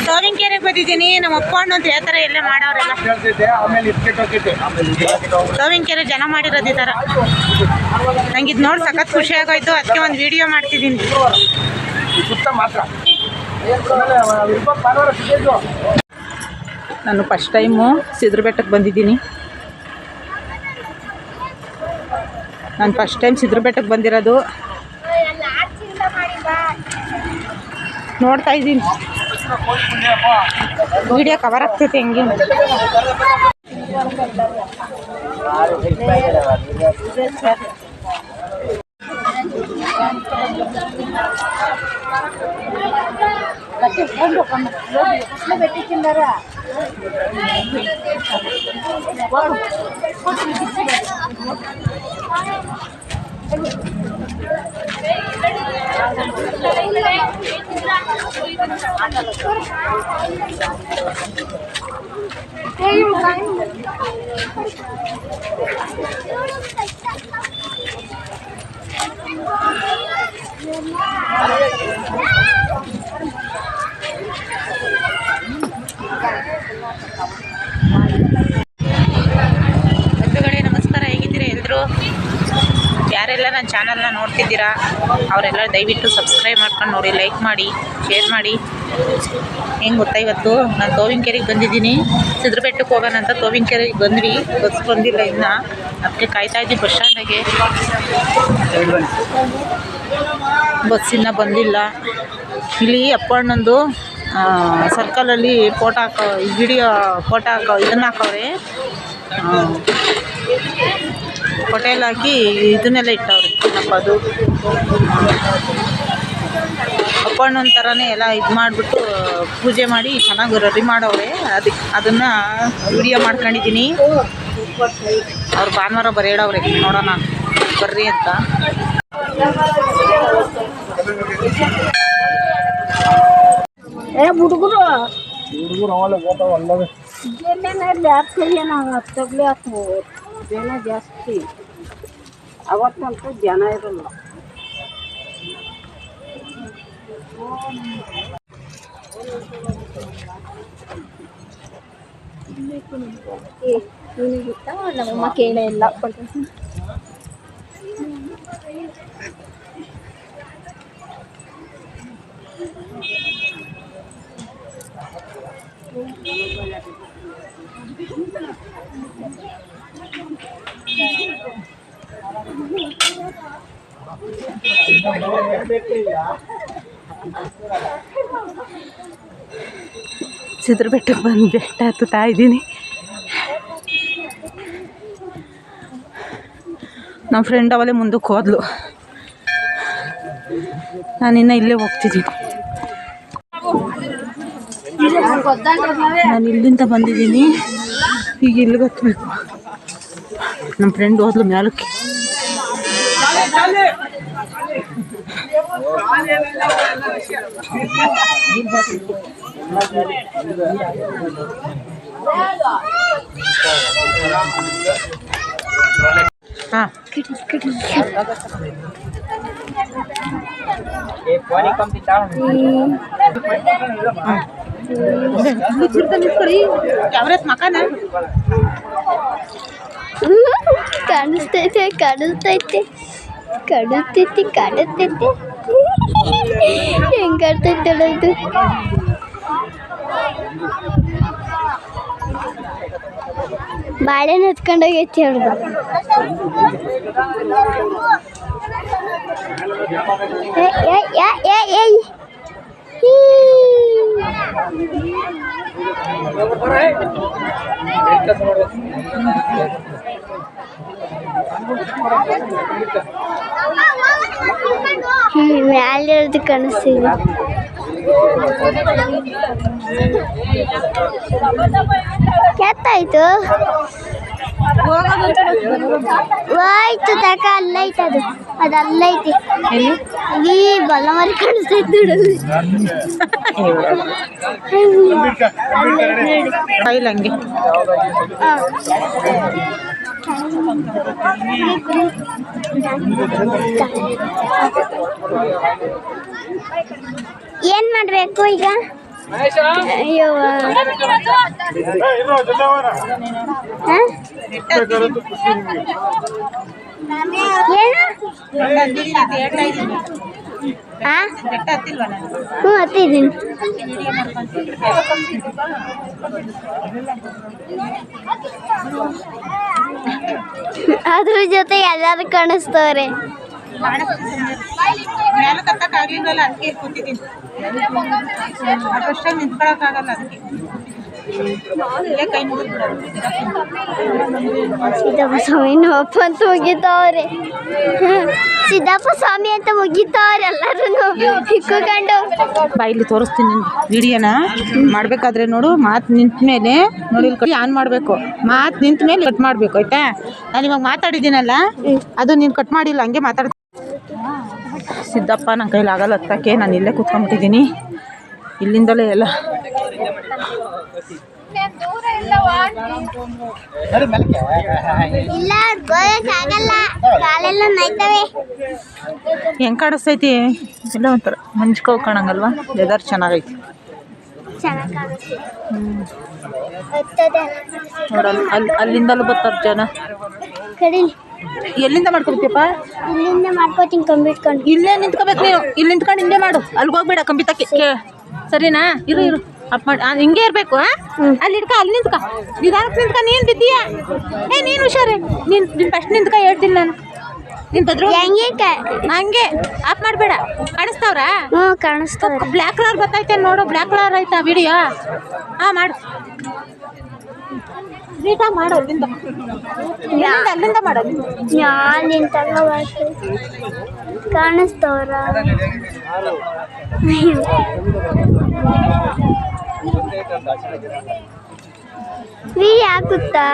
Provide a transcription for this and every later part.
ತೋವಿನಕೆರೆಗೆ ಬಂದಿದ್ದೀನಿ. ನಮ್ಮ ಅಪ್ಪ ಅಣ್ಣ ಅಂತ ಯಾವ ಥರ ಎಲ್ಲ ಮಾಡೋರೆಲ್ಲ ತೋವಿನಕೆರೆ ಜನ ಮಾಡಿರೋದು ಈ ಥರ. ನಂಗೆ ಇದು ನೋಡಿ ಸಖತ್ ಖುಷಿ ಆಗೋಯ್ತು. ಅದಕ್ಕೆ ಒಂದು ವಿಡಿಯೋ ಮಾಡ್ತಿದ್ದೀನಿ. ನಾನು ಫಸ್ಟ್ ಟೈಮು ಸಿದ್ರ ಬೆಟ್ಟಕ್ಕೆ ಬಂದಿದ್ದೀನಿ. ನಾನು ಫಸ್ಟ್ ಟೈಮ್ ಸಿದ್ರ ಬೆಟ್ಟಕ್ಕೆ ಬಂದಿರೋದು. ನೋಡ್ತಾ ಇದ್ದೀನಿ, ವಿಡಿಯೋ ಕವರ್ ಆಗ್ತೈತೆ ಹೆಂಗೆ. ಬಂಧುಗಳೇ ನಮಸ್ಕಾರ, ಹೇಗಿದ್ದೀರಾ ಎಲ್ಲರೂ? ಯಾರೆಲ್ಲ ನನ್ನ ಚಾನಲ್ನ ನೋಡ್ತಿದ್ದೀರಾ ಅವರೆಲ್ಲ ದಯವಿಟ್ಟು ಸಬ್ಸ್ಕ್ರೈಬ್ ಮಾಡ್ಕೊಂಡು ನೋಡಿ, ಲೈಕ್ ಮಾಡಿ, ಶೇರ್ ಮಾಡಿ. ಹೆಂಗೆ ಗೊತ್ತಾ, ಇವತ್ತು ನಾನು ತೋವಿನಕೆರೆಗೆ ಬಂದಿದ್ದೀನಿ. ಸಿದ್ರ ಬೆಟ್ಟಕ್ಕೆ ಹೋಗೋಣ ಅಂತ ತೋವಿನಕೆರೆಗೆ ಬಂದ್ವಿ. ಬಸ್ ಬಂದಿಲ್ಲ ಇನ್ನು, ಅದಕ್ಕೆ ಕಾಯ್ತಾ ಇದ್ದೀವಿ ಬಸ್ ಸ್ಟ್ಯಾಂಡಿಗೆ. ಬಸ್ಸಿನ್ನ ಬಂದಿಲ್ಲ. ಇಲ್ಲಿ ಅಪ್ಪ ಅಣ್ಣಂದು ಸರ್ಕಲಲ್ಲಿ ಫೋಟೋ ಹಾಕೋ, ವಿಡಿಯೋ ಫೋಟೋ ಹಾಕೋ ಇದನ್ನು ಹಾಕವ್ರೆ, ಹೋಟೆಲ್ ಹಾಕಿ ಇದನ್ನೆಲ್ಲ ಇಟ್ಟವ್ರೆ. ಏನಪ್ಪ ಅದು, ಅಪ್ಪ ಅಣ್ಣನ ಥರನೇ ಎಲ್ಲ ಇದು ಮಾಡಿಬಿಟ್ಟು ಪೂಜೆ ಮಾಡಿ ಚೆನ್ನಾಗಿ ರೆಡಿ ಮಾಡವ್ರೆ. ಅದನ್ನು ವಿಡಿಯೋ ಮಾಡ್ಕೊಂಡಿದ್ದೀನಿ. ಅವ್ರು ಭಾನುವಾರ ಬರೇಳವ್ರೆ, ನೋಡೋಣ ಬರ್ರಿ ಅಂತ. ಹುಡುಗರು ಜನ ಜಾಸ್ತಿ, ಅವತ್ತಂತೂ ಜನ ಇರಲ್ಲ. ನಿನಗಿತ್ತ ನಮ್ಮಮ್ಮ ಕೇಳೇ ಇಲ್ಲ. ಸಿದ್ರ ಬೆಟ್ಟಕ್ಕೆ ಬಂದು ಬೆಟ್ಟ ಹತ್ತುತ್ತಾ ಇದ್ದೀನಿ. ನಮ್ಮ ಫ್ರೆಂಡ್ ಅವಲೇ ಮುಂದಕ್ಕೆ ಹೋದ್ಲು, ನಾನಿನ್ನು ಇಲ್ಲೇ ಹೋಗ್ತಿದ್ದೀನಿ. ನಾನು ಇಲ್ಲಿಂದ ಬಂದಿದ್ದೀನಿ, ಈಗ ಇಲ್ಲಿಗೆ ಹತ್ತಬೇಕು. ನಮ್ಮ ಫ್ರೆಂಡ್ ಹೋದ್ಲು ಮ್ಯಾಲಕ್ಕೆ. ಹಾಂ ಕಾಣಿಸ್ತೈತೆ ಕಾಣಿಸ್ತೈತೆ ಕಾಣಿಸ್ತೈತಿ ಕಾಣಿಸ್ತೈತೆ. ಹೆಂಗ್ ಕಾಣ್ತೈತಲ್ಲ ಇದು. ಬಾಳೆನ ಹತ್ಕೊಂಡೋಗೈತಿ ಅವ್ರದ್ದು. ಮ್ಯಾಲಿರೋದು ಕಾಣಿಸ್ತಿದೆ. ಕೆತ್ತಾಯ್ತು ಹೋಯ್ತು ತಕ, ಅಲ್ಲೈತೆ ಅದು, ಅದು ಅಲ್ಲೈತಿ. ಇಲ್ಲಿ ಬಲ್ಲ ಮರಿ ಕಾಣಿಸ್ತೈತೆ ನೋಡಲ್ಲಿ. ಹಂಗೆ ಏನ್ ಮಾಡ್ಬೇಕು ಈಗ? ಅಯ್ಯೋ ಹ್ಞೂ ಹತ್ತಿದ್ದೀನಿ. ಅದ್ರ ಜೊತೆ ಎಲ್ಲಾರು ಕಾಣಿಸ್ತವ್ರೆ. ಮೇಲೆ ಕತ್ತಕ್ಕಾಗ್ಲಿಲ್ವಲ್ಲ ಅದಕ್ಕೆ ಕೂತಿದ್ದೀನಿ. ಅಷ್ಟೊಷ್ಟಾಗಿ ನಿಂತ್ಕೊಳಕ್ಕಾಗಲ್ಲ ಅದಕ್ಕೆ ಇಲ್ಲೇ ಕೈ ಮುಗಿದ್ಬಿಡೋದು. ಸಿದ್ದಪ್ಪ ಸ್ವಾಮಿ ಅಪ್ಪ ಅಂತ ಮುಗಿತಾವ್ರೆ. ಸಿದ್ದಪ್ಪ ಸ್ವಾಮಿ ಅಂತ ಮುಗಿತಾವ್ರೆ ಎಲ್ಲರೂ ಹಿಕ್ಕೊಂಡು. ಇಲ್ಲಿ ತೋರಿಸ್ತೀನಿ ವಿಡಿಯೋನ ಮಾಡ್ಬೇಕಾದ್ರೆ ನೋಡು. ಮಾತು ನಿಂತ ಮೇಲೆ ನೋಡಿ ಇಲ್ಲಿ ಕಟ್ ಆನ್ ಮಾಡಬೇಕು. ಮಾತು ನಿಂತ ಮೇಲೆ ಕಟ್ ಮಾಡಬೇಕು ಆಯ್ತಾ. ನಾನು ಇವಾಗ ಮಾತಾಡಿದ್ದೀನಲ್ಲ ಅದು ನೀನು ಕಟ್ ಮಾಡಿಲ್ಲ, ಹಂಗೆ ಮಾತಾಡ್ತೀನಿ. ಸಿದ್ದಪ್ಪ ನನ್ನ ಕೈಲಿ ಆಗಲ್ಲ ಹತ್ತಕ್ಕೆ, ನಾನು ಇಲ್ಲೇ ಕೂತ್ಕೊಂಡ್ಬಿಟ್ಟಿದ್ದೀನಿ. ಇಲ್ಲಿಂದಲೇ ಎಲ್ಲ ಇಲ್ಲ ಆಗಲ್ಲ, ಕಾಲೆಲ್ಲ ನೋಯ್ತವೆ. ಹೆಂಗೆ ಕಾಣಿಸ್ತೈತಿ? ಇಲ್ಲ ಒಂಥರ ಮಂಚ್ಕೋ ಕಾಣಂಗಲ್ವಾ? ವೆದರ್ ಚೆನ್ನಾಗೈತಿ. ನೋಡಲ್ಲ ಅಲ್ಲಿಂದಲೂ ಬರ್ತಾರೆ ಜನ. ಎಲ್ಲಿಂದ ಮಾಡ್ಕೊಬೇಕಪ್ಪ? ಇಲ್ಲಿಂದ ಮಾಡ್ಕೋತೀನಿ ಕಂಬಿ ಇಟ್ಕೊಂಡು. ಇಲ್ಲೇ ನಿಂತ್ಕೋಬೇಕು ನೀನು. ಇಲ್ಲಿ ನಿಂತ್ಕೊಂಡು ಹಿಂಗೆ ಮಾಡು, ಅಲ್ಲಿಗೆ ಹೋಗ್ಬೇಡ ಕಂಬಿ ತಕ್ಕೆ. ಸರಿನಾ? ಇರು ಇರು ಅಪ್ ಮಾಡಿ ಹಿಂಗೆ ಇರಬೇಕು. ಅಲ್ಲಿ ಇಟ್ಕ, ಅಲ್ಲಿ ನಿಂತ್ಕ, ನಿಧಾನಕ್ಕೆ ನಿಂತ್ಕ. ನೀನು ಬಿದ್ದೀಯ? ನೀನು ಹುಷಾರೇ. ನೀನು ಫಸ್ಟ್ ನಿಂತ್ಕ, ಹೇಳ್ತೀನಿ ನಾನು. ನಿಂತದ್ರು ಹಂಗೆ ಆಫ್ ಮಾಡಬೇಡ. ಕಾಣಿಸ್ತಾವ್ರಾ? ಹ್ಞೂ ಕಾಣಿಸ್ತಾವ. ಬ್ಲ್ಯಾಕ್ ಕಲರ್ ಗೊತ್ತೈತೆ ನೋಡು. ಬ್ಲ್ಯಾಕ್ ಕಲರ್ ಆಯ್ತಾ ವಿಡಿಯೋ? ಹಾಂ ಮಾಡು, ನೀಟಾಗಿ ಮಾಡು. ಅಲ್ಲಿಂದ ಅಲ್ಲಿಂದ ಮಾಡೋದು. ನಾನು ನಿಂತಾಗ ಕಾಣಿಸ್ತವ್ರ. ವಿಡಿಯೋ ಹಾಕುತ್ತಾ?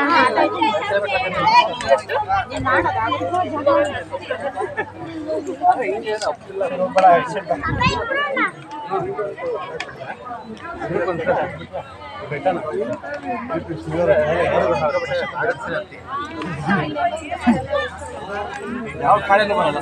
ಯಾವ ಕಾಳೆಲ್ಲ ಬರಲ್ಲ.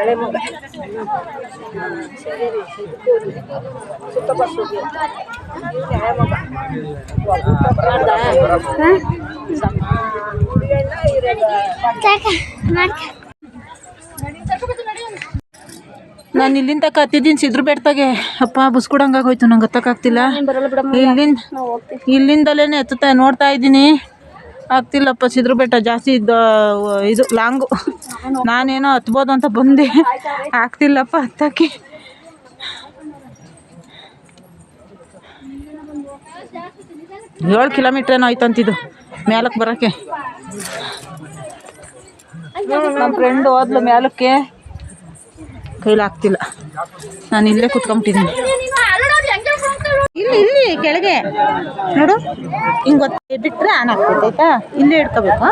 ಹಳೆ ಮಗ ನಾನು ಇಲ್ಲಿಂದ ತಕ್ಕ ಹತ್ತಿದ್ದೀನಿ ಸಿದ್ರ ಬೆಟ್ಟದಾಗೆ. ಅಪ್ಪ ಬುಸ್ಕೊಡಂಗಾಗೋಯ್ತು, ನಂಗೆ ಹತ್ತಕ್ಕಾಗ್ತಿಲ್ಲ. ಇಲ್ಲಿಂದಲೇ ಹತ್ತುತ್ತಾ ನೋಡ್ತಾ ಇದ್ದೀನಿ, ಆಗ್ತಿಲ್ಲಪ್ಪ. ಸಿದ್ರ ಬೆಟ್ಟ ಜಾಸ್ತಿ ಇದು ಲಾಂಗು. ನಾನೇನೋ ಹತ್ಬೋದು ಅಂತ ಬಂದೆ, ಆಗ್ತಿಲ್ಲಪ್ಪ ಹತ್ತಕ್ಕೆ. ಏಳು ಕಿಲೋಮೀಟ್ರ್ ಏನೋ ಆಯ್ತಂತಿದ್ದು ಮೇಲಕ್ಕೆ ಬರೋಕ್ಕೆ. ನಮ್ಮ ಫ್ರೆಂಡ್ ಹೋದ್ಲು ಮೇಲಕ್ಕೆ, ಕೈಲಾಗ್ತಿಲ್ಲ. ನಾನು ಇಲ್ಲೇ ಕುತ್ಕೊಂಬಿಟ್ಟಿದ್ದೀನಿ. ಇಲ್ಲಿ ಕೆಳಗೆ ನೋಡು, ಹಿಂಗೆ ಗೊತ್ತ ಬಿಟ್ಟರೆ ಆನ್ ಆಗ್ತೈತೆ ಆಯ್ತಾ. ಇಲ್ಲೇ ಇಟ್ಕೋಬೇಕು.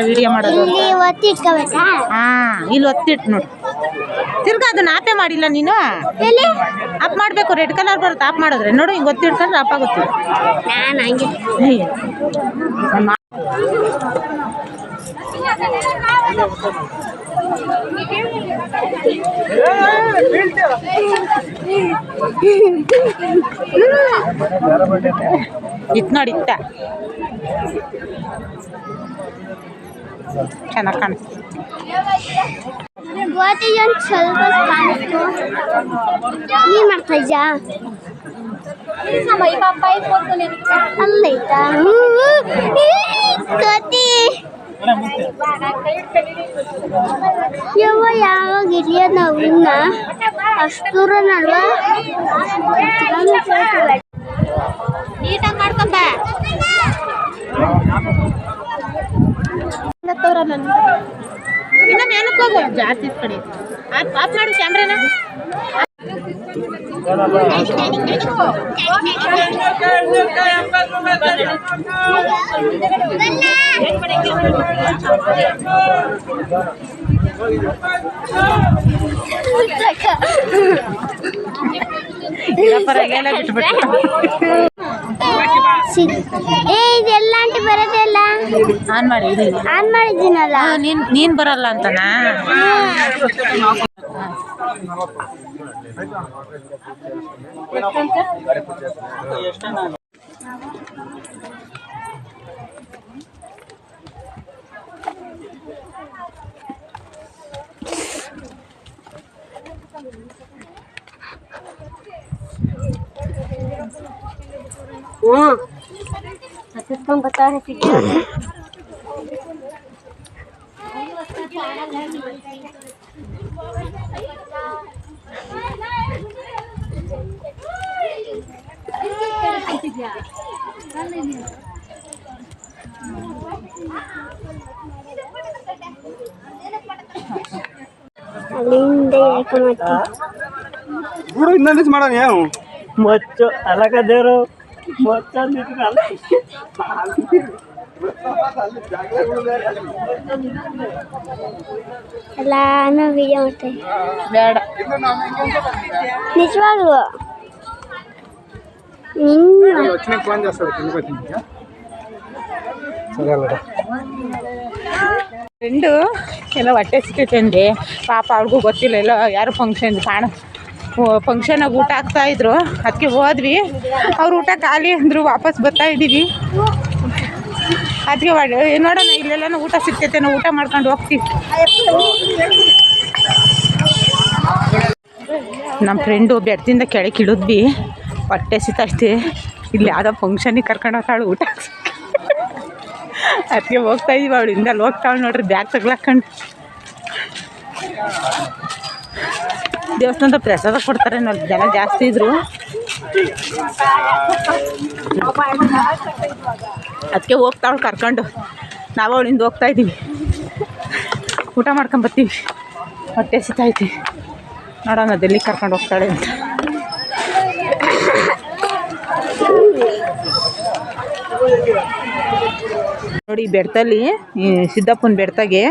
ವಿಡಿಯೋ ಮಾಡೋದು. ಇಲ್ಲಿ ಒತ್ತಿಟ್ಟು ನೋಡು. ತಿರ್ಗಾ ಅದನ್ನ ಆಪೇ ಮಾಡಿಲ್ಲ ನೀನು. ಆಫ್ ಮಾಡಬೇಕು. ರೆಡ್ ಕಲರ್ ಬರುತ್ತೆ ಆಫ್ ಮಾಡಿದ್ರೆ. ನೋಡು, ಹಿಂಗೆ ಒತ್ತಿ ಇಟ್ಕೊಂಡ್ರೆ ಆಫ್ ಆಗುತ್ತೆ. ಇತ್ತು ನೋಡಿ, ಇತ್ತ ಚೆನ್ನಾಗಿ ಕಾಣಿಸ್ತು. ಓದಿ ಒಂದು ಸ್ವಲ್ಪ ಕಾಣಿಸ್ತು. ನೀನು ಮಾಡ್ತಾ ಇದ್ಯಾ? ಅಲ್ಲೈತಾ ಕತಿ ಯಾವಾಗ ಹಿರಿಯೋದು ನಾವು ಇನ್ನ ಅಷ್ಟೂರನಲ್ವಾ ನೀಟಾಗಿ ಮಾಡ್ಕೊಂಬ ಇನ್ನ ಮೇಲಕ್ಕೆ ಹೋಗು ಜಾಸ್ತಿ ಕಡೆ ಆಫ್ ಮಾಡು ಕ್ಯಾಮ್ರಾನ. ಇದೆಲ್ಲ ಆಂಟಿ ಬರೋದಿಲ್ಲ. ಆನ್ ಮಾಡಿ ಆನ್ ಮಾಡಿದ್ದೀನಲ್ಲ. ನೀನ್ ಬರಲ್ಲ ಅಂತನಾ? बता रहे मच्चो अलग देरो मच्चा निकल ಎಲ್ಲಾನು ವಿಡಿಯೋ ಮಾಡ್ತೇವೆ. ಬೇಡ ನಿಜವಾಗ್ಲು ಫ್ರೆಂಡು ಎಲ್ಲ ಹೊಟ್ಟೆ ಸಿಕ್ಕೈತೆ ಅಂದೆ. ಪಾಪ ಅವ್ರಿಗೂ ಗೊತ್ತಿಲ್ಲ, ಎಲ್ಲ ಯಾರು ಫಂಕ್ಷನಾಗ ಊಟ ಹಾಕ್ತಾಯಿದ್ರು, ಅದಕ್ಕೆ ಹೋದ್ವಿ. ಅವ್ರು ಊಟ ಖಾಲಿ ಅಂದರು, ವಾಪಸ್ ಬರ್ತಾ ಇದ್ದೀವಿ. ಅದಕ್ಕೆ ನೋಡೋಣ, ಇಲ್ಲೆಲ್ಲ ಊಟ ಸಿಗ್ತೈತೆ, ನಾವು ಊಟ ಮಾಡ್ಕೊಂಡು ಹೋಗ್ತೀವಿ. ನಮ್ಮ ಫ್ರೆಂಡು ಬೆಡ್ದಿಂದ ಕೆಳಗೆ ಇಳಿದ್ವಿ, ಹೊಟ್ಟೆ ಸಿಗ್ತೈತೆ. ಇಲ್ಲಿ ಯಾವುದೋ ಫಂಕ್ಷನಿಗೆ ಕರ್ಕೊಂಡು ಹೋಗ್ತಾಳು ಊಟ. ಅದಕ್ಕೆ ಹೋಗ್ತಾ ಇದೀವಿ. ಅವಳು ಹಿಂದಲ್ಲಿ ಹೋಗ್ತಾಳೆ ನೋಡ್ರಿ, ಬ್ಯಾಗ್ ತಗ್ಲಾಕೊಂಡು. ದೇವಸ್ಥಾನದ ಪ್ರಸಾದ ಕೊಡ್ತಾರೆ, ನೋಡಿ ಜನ ಜಾಸ್ತಿ ಇದ್ರು. ಅದಕ್ಕೆ ಹೋಗ್ತಾವಳು ಕರ್ಕೊಂಡು. ನಾವು ಅವಳಿಂದ ಹೋಗ್ತಾ ಇದ್ದೀವಿ, ಊಟ ಮಾಡ್ಕೊಂಬರ್ತೀವಿ. ಹೊಟ್ಟೆ ಸಿಗ್ತೈತಿ, ನೋಡೋಣ ಅದೆಲ್ಲಿ ಕರ್ಕೊಂಡು ಹೋಗ್ತಾಳೆ ಅಂತ. ನೋಡಿ ಬೆಡ್ತಲ್ಲಿ, ಈ ಸಿದ್ದಪ್ಪನ ಬೆಡ್ತಾಗೆ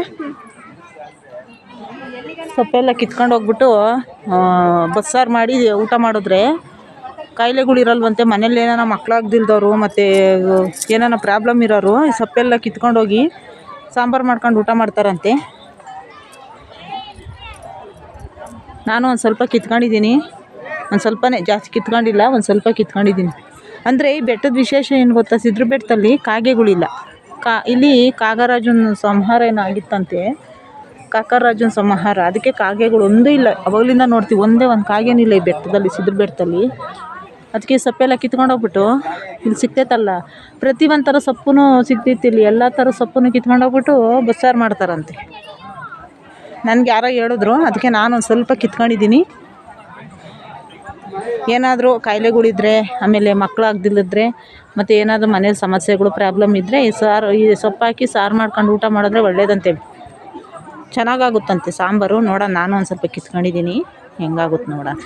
ಸೊಪ್ಪೆಲ್ಲ ಕಿತ್ಕೊಂಡು ಹೋಗ್ಬಿಟ್ಟು ಬಸ್ಸಾರು ಮಾಡಿ ಊಟ ಮಾಡಿದ್ರೆ ಕಾಯಿಲೆಗಳಿರಲ್ವಂತೆ. ಮನೇಲಿ ಏನಾರ ಮಕ್ಕಳಾಗ್ದಿಲ್ದವರು ಮತ್ತು ಏನಾರ ಪ್ರಾಬ್ಲಮ್ ಇರೋರು ಈ ಸೊಪ್ಪೆಲ್ಲ ಕಿತ್ಕೊಂಡೋಗಿ ಸಾಂಬಾರು ಮಾಡ್ಕೊಂಡು ಊಟ ಮಾಡ್ತಾರಂತೆ. ನಾನು ಒಂದು ಸ್ವಲ್ಪ ಕಿತ್ಕೊಂಡಿದ್ದೀನಿ, ಒಂದು ಸ್ವಲ್ಪನೇ, ಜಾಸ್ತಿ ಕಿತ್ಕೊಂಡಿಲ್ಲ, ಒಂದು ಸ್ವಲ್ಪ ಕಿತ್ಕೊಂಡಿದ್ದೀನಿ. ಅಂದರೆ ಈ ಬೆಟ್ಟದ ವಿಶೇಷ ಏನು ಗೊತ್ತಾ, ಸಿದ್ರ ಬೆಟ್ಟದಲ್ಲಿ ಕಾಗೆಗಳಿಲ್ಲ. ಇಲ್ಲಿ ಕಾಗರಾಜನ ಸಂಹಾರ ಏನಾಗಿತ್ತಂತೆ, ಕಾಕರಾಜನ ಸಂಹಾರ, ಅದಕ್ಕೆ ಕಾಗೆಗಳು ಒಂದೂ ಇಲ್ಲ. ಅವಾಗಲಿಂದ ನೋಡ್ತೀವಿ, ಒಂದೇ ಒಂದು ಕಾಗೆನಿಲ್ಲ ಈ ಬೆಟ್ಟದಲ್ಲಿ, ಸಿದ್ರ ಬೆಟ್ಟದಲ್ಲಿ. ಅದಕ್ಕೆ ಸೊಪ್ಪೆಲ್ಲ ಕಿತ್ಕೊಂಡು ಹೋಗ್ಬಿಟ್ಟು ಇಲ್ಲಿ ಸಿಗ್ತೈತಲ್ಲ, ಪ್ರತಿ ಒಂದು ಥರ ಸೊಪ್ಪು ಸಿಗ್ತೈತಿ ಇಲ್ಲಿ. ಎಲ್ಲ ಥರ ಸೊಪ್ಪನ್ನು ಕಿತ್ಕೊಂಡು ಹೋಗ್ಬಿಟ್ಟು ಬಸ್ಸಾರು ಮಾಡ್ತಾರಂತೆ. ನನಗೆ ಯಾರೋ ಹೇಳಿದ್ರು, ಅದಕ್ಕೆ ನಾನು ಒಂದು ಸ್ವಲ್ಪ ಕಿತ್ಕೊಂಡಿದ್ದೀನಿ. ಏನಾದರೂ ಕಾಯಿಲೆಗಳಿದ್ರೆ, ಆಮೇಲೆ ಮಕ್ಕಳಾಗ್ದಿಲ್ಲದ್ರೆ, ಮತ್ತು ಏನಾದರೂ ಮನೇಲಿ ಸಮಸ್ಯೆಗಳು ಪ್ರಾಬ್ಲಮ್ ಇದ್ದರೆ ಈ ಸೊಪ್ಪು ಹಾಕಿ ಸಾರು ಮಾಡ್ಕೊಂಡು ಊಟ ಮಾಡಿದ್ರೆ ಒಳ್ಳೇದಂತೆ, ಚೆನ್ನಾಗಾಗುತ್ತಂತೆ ಸಾಂಬಾರು. ನೋಡೋಣ, ನಾನು ಒಂದು ಸ್ವಲ್ಪ ಕಿತ್ಕೊಂಡಿದ್ದೀನಿ, ಹೆಂಗಾಗುತ್ತೆ ನೋಡೋಣ.